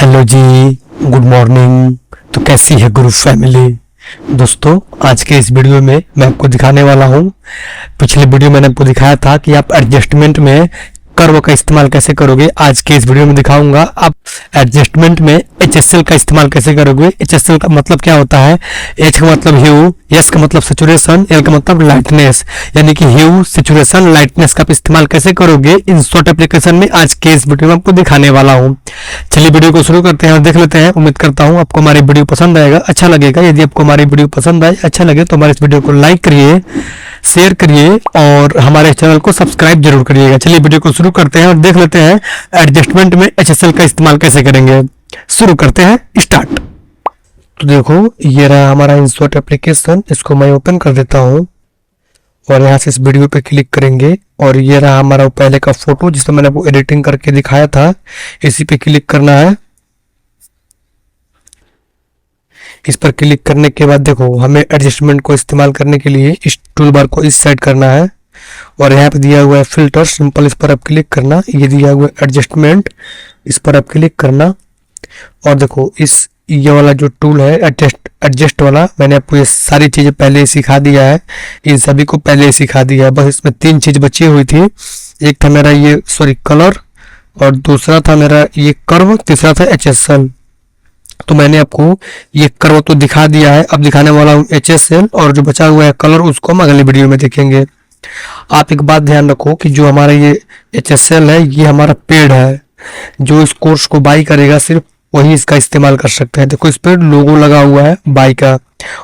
Hello जी, good morning. तो कैसी है ग्रुप फैमिली? दोस्तों, आज के इस वीडियो में मैं आपको दिखाने वाला हूँ। पिछले वीडियो मैंने आपको दिखाया था कि आप एडजस्टमेंट में कर्व का इस्तेमाल कैसे करोगे। आज के इस वीडियो में दिखाऊंगा आप एडजस्टमेंट में HSL का इस्तेमाल कैसे करोगे। HSL का मतलब क्या होता है? H का मतलब ह्यू, S का मतलब सैचुरेशन, L का मतलब लाइटनेस, यानी कि ह्यू, सैचुरेशन, लाइटनेस का आप इस्तेमाल कैसे करोगे इन शॉर्ट एप्लीकेशन में आज के इस वीडियो में आपको दिखाने वाला हूँ। चलिए वीडियो को शुरू करते हैं और देख लेते हैं। उम्मीद करता हूँ आपको हमारी वीडियो पसंद आएगा, अच्छा लगेगा। यदि आपको हमारी वीडियो पसंद आए, अच्छा लगे तो हमारे इस वीडियो को लाइक करिए, शेयर करिए और हमारे चैनल को सब्सक्राइब जरूर करिएगा। चलिए वीडियो को शुरू करते हैं और देख लेते हैं एडजस्टमेंट में HSL का इस्तेमाल कैसे करेंगे। शुरू करते हैं, स्टार्ट। तो देखो, ये रहा हमारा इंसर्ट एप्लीकेशन। इसको मैं ओपन कर देता हूँ और यहाँ से इस वीडियो पे क्लिक करेंगे और ये रहा हमारा पहले का फोटो जिसमें मैंने वो एडिटिंग करके दिखाया था। इसी पे क्लिक करना है। इस पर क्लिक करने के बाद देखो, हमें एडजस्टमेंट को इस्तेमाल करने के लिए इस टूल बार को इस साइड करना है और यहाँ पे दिया हुआ है फिल्टर, सिंपल इस पर आप क्लिक करना। ये दिया हुआ है एडजस्टमेंट, इस पर आप क्लिक करना और देखो इस ये वाला जो टूल है एडजस्ट वाला, मैंने आपको ये सारी चीजें पहले ही सिखा दिया है। इन सभी को पहले ही सिखा दिया है। बस इसमें 3 चीज बची हुई थी। एक था मेरा ये कलर, और दूसरा था मेरा ये कर्व, तीसरा था HSL। तो मैंने आपको ये कर्व तो दिखा दिया है, अब दिखाने वाला हूँ HSL, और जो बचा हुआ है कलर उसको हम अगले वीडियो में देखेंगे। आप एक बात ध्यान रखो कि जो हमारा ये HSL है ये हमारा पेड है। जो इस कोर्स को बाई करेगा सिर्फ वही इसका इस्तेमाल कर सकते हैं। देखो इस पर लोगो लगा हुआ है बाई का,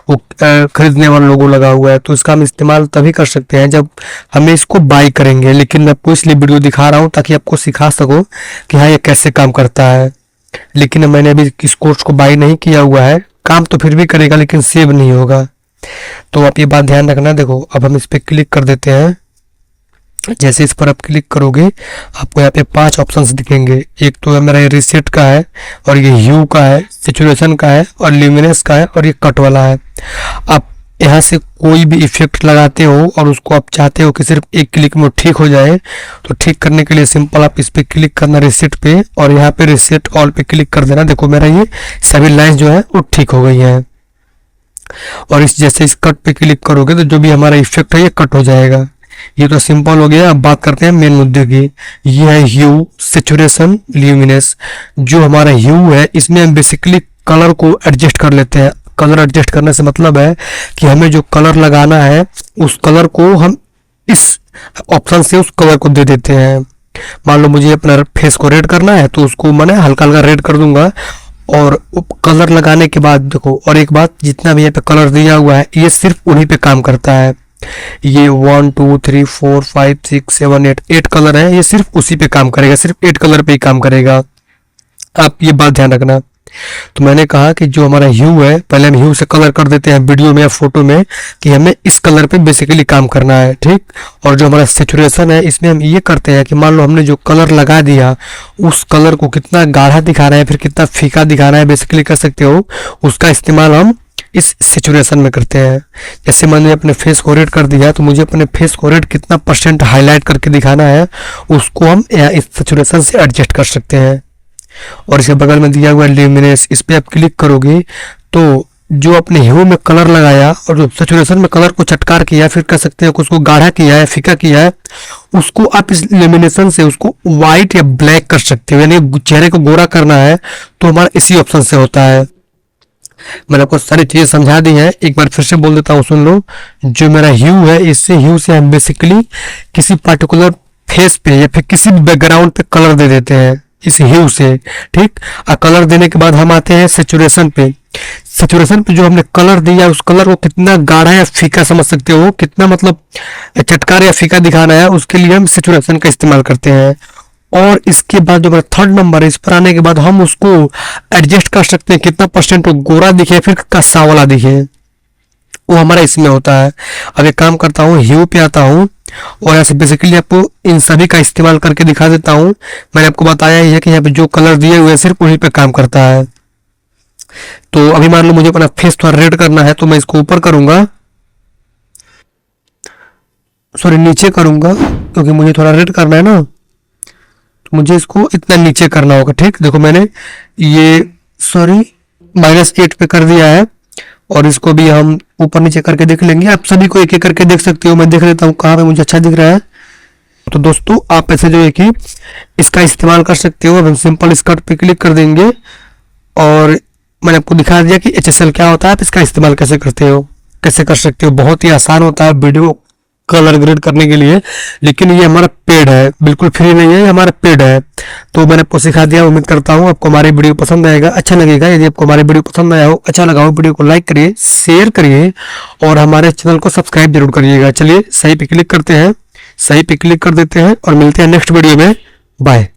वो खरीदने वाला लोगो लगा हुआ है। तो इसका हम इस्तेमाल तभी कर सकते हैं जब हमें इसको बाई करेंगे। लेकिन मैं आपको इसलिए वीडियो दिखा रहा हूँ ताकि आपको सिखा सको कि हाँ ये कैसे काम करता है। लेकिन मैंने अभी इस कोर्स को बाई नहीं किया हुआ है, काम तो फिर भी करेगा लेकिन सेव नहीं होगा। तो आप ये बात ध्यान रखना। देखो अब हम इस पर क्लिक कर देते हैं। जैसे इस पर आप क्लिक करोगे आपको यहाँ पे 5 ऑप्शंस दिखेंगे। एक तो मेरा ये रिसेट का है, और ये ह्यू का है, सैचुरेशन का है, और ल्यूमिनेंस का है, और ये कट वाला है। आप यहाँ से कोई भी इफेक्ट लगाते हो और उसको आप चाहते हो कि सिर्फ एक क्लिक में ठीक हो जाए, तो ठीक करने के लिए सिंपल आप इस पे क्लिक करना रिसेट पे, और यहाँ पे रिसेट ऑल पे क्लिक कर देना। देखो मेरा ये सभी लाइन जो है वो ठीक हो गई है। और जैसे इस कट पे क्लिक करोगे तो जो भी हमारा इफेक्ट है ये कट हो जाएगा। ये तो सिंपल हो गया। अब बात करते हैं मेन मुद्दे की। ये है ह्यू, सैचुरेशन, ल्यूमिनेंस। जो हमारा ह्यू है इसमें हम बेसिकली कलर को एडजस्ट कर लेते हैं। कलर एडजस्ट करने से मतलब है कि हमें जो कलर लगाना है उस कलर को हम इस ऑप्शन से उस कलर को दे देते हैं। मान लो मुझे अपना फेस को रेड करना है तो उसको मैंने हल्का हल्का रेड कर दूंगा। और कलर लगाने के बाद देखो, और एक बात, जितना भी यहाँ पे कलर दिया हुआ है ये सिर्फ उन्हीं पे काम करता है। ये 1 2 3 4 5 6 7 8 कलर है, ये सिर्फ उसी पे काम करेगा, सिर्फ 8 कलर पे ही काम करेगा। आप ये बात ध्यान रखना। तो मैंने कहा कि जो हमारा ह्यू है, पहले हम ह्यू से कलर कर देते हैं वीडियो में या फोटो में कि हमें इस कलर पे बेसिकली काम करना है, ठीक। और जो हमारा सैचुरेशन है इसमें हम ये करते हैं कि मान लो हमने जो कलर लगा दिया उस कलर को कितना गाढ़ा दिखाना है फिर कितना फीका दिखाना है, बेसिकली कर सकते हो, उसका इस्तेमाल हम इस सिचुएशन में करते हैं। जैसे मैंने अपने फेस को रेड कर दिया तो मुझे अपने फेस को रेड कितना % हाईलाइट करके दिखाना है उसको हम इस सिचुएशन से एडजस्ट कर सकते हैं। और इसके बगल में दिया हुआ है ल्यूमिनेंस, इस पे आप क्लिक करोगे तो जो अपने ह्यू में कलर लगाया और जो सैचुरेशन में कलर को चटकार किया, फिर कह सकते हैं कि उसको गाढ़ा किया है, फीका किया है, उसको आप इस लेमिनेशन से उसको व्हाइट या ब्लैक कर सकते हो। यानी चेहरे को गोरा करना है तो हमारा इसी ऑप्शन से होता है। मैंने आपको सारी चीजें समझा दी है, एक बार फिर से बोल देता हूँ, सुन लो। जो मेरा ह्यू है, इससे ह्यू से हम बेसिकली किसी पर्टिकुलर फेस पे या फिर किसी बैकग्राउंड पे कलर दे देते हैं इस ह्यू से, ठीक। और कलर देने के बाद हम आते हैं सैचुरेशन पे। सैचुरेशन पे जो हमने कलर दिया उस कलर को कितना गाढ़ा या फीका समझ सकते हो, कितना मतलब चटकार या फीका दिखाना है, उसके लिए हम सैचुरेशन का इस्तेमाल करते हैं। और इसके बाद जो हमारा 3rd नंबर है, इस पर आने के बाद हम उसको एडजस्ट कर सकते हैं कितना % वो गोरा दिखे फिर कितना सांवला दिखे, वो हमारा इसमें होता है। अब एक काम करता हूँ, ह्यू पे आता हूँ और ऐसे बेसिकली आपको इन सभी का इस्तेमाल करके दिखा देता हूँ। मैंने आपको बताया ही है कि यहाँ पे जो कलर दिए हुए हैं सिर्फ उन्हीं पे काम करता है। तो अभी मान लो मुझे अपना फेस थोड़ा रेड करना है तो मैं इसको ऊपर करूंगा, नीचे करूंगा क्योंकि मुझे थोड़ा रेड करना है ना। तो मुझे इसको इतना नीचे करना होगा। ठीक, देखो मैंने ये सॉरी -8 पे कर दिया है, और इसको भी हम ऊपर नीचे करके देख लेंगे। आप सभी को एक एक करके देख सकते हो, मैं देख लेता हूँ कहाँ पे मुझे अच्छा दिख रहा है। तो दोस्तों आप ऐसे जो है कि इसका इस्तेमाल कर सकते हो। अब हम सिंपल स्कर्ट पे क्लिक कर देंगे, और मैंने आपको दिखा दिया कि HSL क्या होता है, आप इसका इस्तेमाल कैसे करते हो, कैसे कर सकते हो। बहुत ही आसान होता है वीडियो कलर ग्रेड करने के लिए, लेकिन ये हमारा पेड है, बिल्कुल फ्री नहीं है, ये हमारा पेड है। तो मैंने आपको सिखा दिया। उम्मीद करता हूँ आपको हमारी वीडियो पसंद आएगा, अच्छा लगेगा। यदि आपको हमारी वीडियो पसंद आया हो, अच्छा लगा हो, वीडियो को लाइक करिए, शेयर करिए, और हमारे चैनल को सब्सक्राइब जरूर करिएगा। चलिए सही पे क्लिक करते हैं, सही पे क्लिक कर देते हैं, और मिलते हैं नेक्स्ट वीडियो में। बाय।